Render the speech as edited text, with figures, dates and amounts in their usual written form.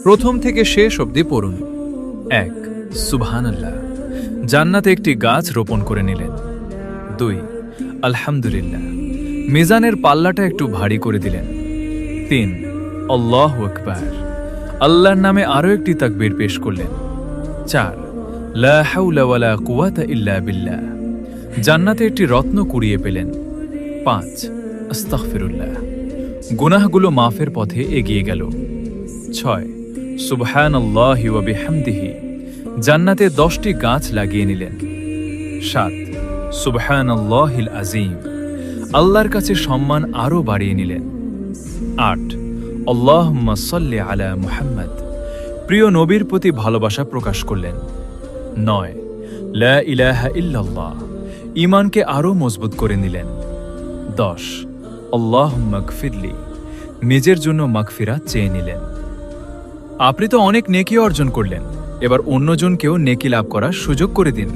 প্রথম থেকে শেষ অবধি পড়ুন। 1 সুবহানাল্লাহ, জান্নাতে একটি গাছ রোপণ করে নিলেন। 2 আলহামদুলিল্লাহ, মিজানের পাল্লাটা একটু ভারী করে দিলেন। 3 আল্লাহু আকবার, আল্লাহর নামে আরও একটি তাকবীর পেশ করলেন। 4 লা হাওলা ওয়ালা কুওয়াতা ইল্লা বিল্লাহ, জান্নাতে একটি রত্ন কুড়িয়ে পেলেন। 5 আস্তাগফিরুল্লাহ, গুনাহগুলো মাফের পথে এগিয়ে গেল। 6 সুবহানাল্লাহি ওয়া বিহামদিহি, জান্নাতে 10টি গাছ লাগিয়ে নিলেন। 7 সুবহানাল্লাহিল আযীম, আল্লাহর কাছে সম্মান আরও বাড়িয়ে নিলেন। 8 আল্লাহুম্মা সাল্লি আলা মুহাম্মদ, প্রিয় নবীর প্রতি ভালোবাসা প্রকাশ করলেন। 9 লা ইলাহা ইল্লাল্লাহ, ঈমানকে আরও মজবুত করে নিলেন। 10 আল্লাহুম্মা গফিরলি, নিজের জন্য মাগফিরাত চেয়ে নিলেন। আপনি তো অনেক নেকি অর্জন করলেন, এবার অন্যজনকেও নেকি লাভ করার সুযোগ করে দিন।